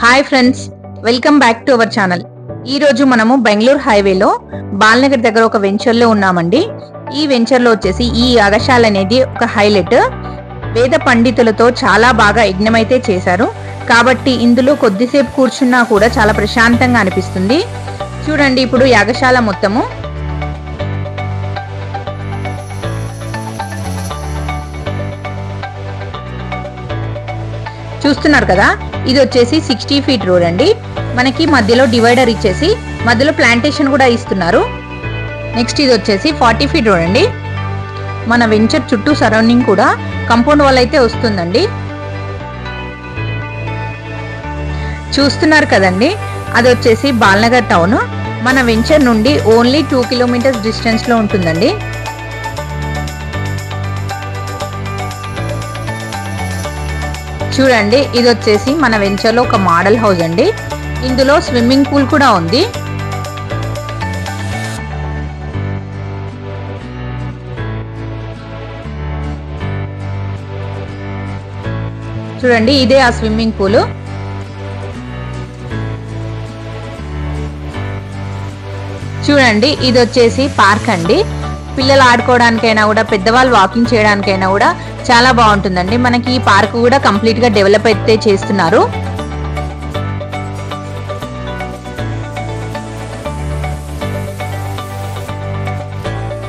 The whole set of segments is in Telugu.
Hi friends, welcome back to our channel. ఈ రోజు మనము బెంగళూరు హైవేలో బాల్నగర్ దగ్గర ఒక వెంచర్లో ఉన్నామండి. ఈ వెంచర్లో వచ్చేసి ఈ యాగశాల అనేది ఒక హైలైట్. వేద పండితులతో చాలా బాగా యజ్ఞం అయితే చేశారు కాబట్టి ఇందులో కొద్దిసేపు కూర్చున్నా కూడా చాలా ప్రశాంతంగా అనిపిస్తుంది. చూడండి ఇప్పుడు యాగశాల మొత్తము. చూస్తున్నారు కదా, ఇది వచ్చేసి 60 ఫీట్ రోడ్ అండి. మనకి మధ్యలో డివైడర్ ఇచ్చేసి మధ్యలో ప్లాంటేషన్ కూడా ఇస్తున్నారు. నెక్స్ట్ ఇది వచ్చేసి 40 ఫీట్ రోడ్ అండి. మన వెంచర్ చుట్టూ సరౌండింగ్ కూడా కంపౌండ్ వాల్ అయితే వస్తుందండి. చూస్తున్నారు కదండి, అది వచ్చేసి బాల్నగర్ టౌన్. మన వెంచర్ నుండి ఓన్లీ 2 కిలోమీటర్స్ డిస్టెన్స్ లో ఉంటుందండి. చూడండి ఇది వచ్చేసి మన వెంచర్లో ఒక మోడల్ హౌస్ అండి. ఇందులో స్విమ్మింగ్ పూల్ కూడా ఉంది. చూడండి ఇదే ఆ స్విమ్మింగ్ పూల్. చూడండి ఇది వచ్చేసి పార్క్ అండి. పిల్లలు ఆడుకోవడానికైనా కూడా, పెద్దవాళ్ళు వాకింగ్ చేయడానికైనా కూడా చాలా బాగుంటుందండి. మనకి ఈ పార్క్ కూడా కంప్లీట్ గా డెవలప్ అయితే చేస్తున్నారు.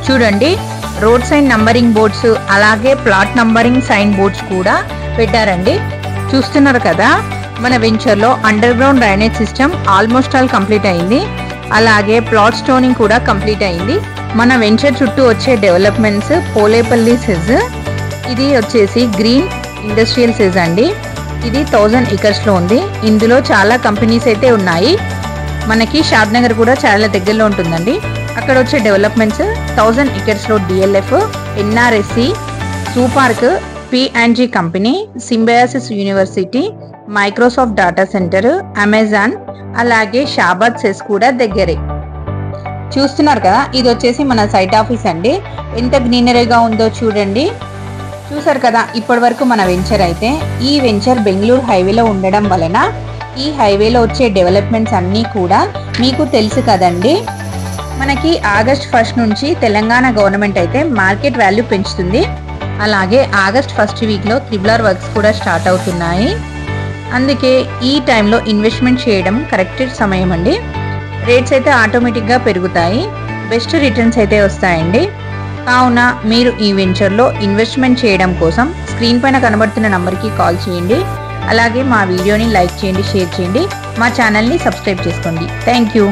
చూడండి రోడ్ సైడ్ నంబరింగ్ బోర్డ్స్, అలాగే ప్లాట్ నంబరింగ్ సైన్ బోర్డ్స్ కూడా పెట్టారండి. చూస్తున్నారు కదా, మన వెంచర్ లో under ground drainage system almost all complete అయింది. అలాగే ప్లాట్ స్టోనింగ్ కూడా కంప్లీట్ అయింది. మన వెంచర్ చుట్టూ వచ్చే డెవలప్మెంట్స్ పోలేపల్లి సెజ్, ఇది వచ్చేసి గ్రీన్ ఇండస్ట్రియల్ సెజ్ అండి. ఇది 1000 acres లో ఉంది. ఇందులో చాలా కంపెనీస్ అయితే ఉన్నాయి. మనకి షాద్ నగర్ కూడా చాలా దగ్గరలో ఉంటుందండి. అక్కడ వచ్చే డెవలప్మెంట్స్ 1000 acres లో DLF, NRSC, సూపార్క్, P&G company, Symbiosis university, Microsoft data centre, Amazon, అలాగే షాబాద్ సెస్ కూడా దగ్గరే. చూస్తున్నారు కదా, ఇది వచ్చేసి మన సైట్ ఆఫీస్ అండి. ఎంత గ్రీనరీగా ఉందో చూడండి. చూసారు కదా ఇప్పటి వరకు మన వెంచర్ అయితే. ఈ వెంచర్ బెంగళూరు హైవేలో ఉండడం వలన ఈ హైవేలో వచ్చే డెవలప్మెంట్స్ అన్నీ కూడా మీకు తెలుసు కదండి. మనకి ఆగస్ట్ 1 నుంచి తెలంగాణ గవర్నమెంట్ అయితే మార్కెట్ వాల్యూ పెంచుతుంది. అలాగే ఆగస్ట్ 1 వీక్లో త్రిబుల్ R వర్క్స్ కూడా స్టార్ట్ అవుతున్నాయి. అందుకే ఈ టైంలో ఇన్వెస్ట్మెంట్ చేయడం కరెక్ట్ సమయం అండి. రేట్స్ అయితే ఆటోమేటిక్గా పెరుగుతాయి, బెస్ట్ రిటర్న్స్ అయితే వస్తాయండి. కావున మీరు ఈ వెంచర్లో ఇన్వెస్ట్మెంట్ చేయడం కోసం స్క్రీన్ పైన కనబడుతున్న నంబర్కి కాల్ చేయండి. అలాగే మా వీడియోని లైక్ చేయండి, షేర్ చేయండి, మా ఛానల్ని సబ్స్క్రైబ్ చేసుకోండి. Thank you.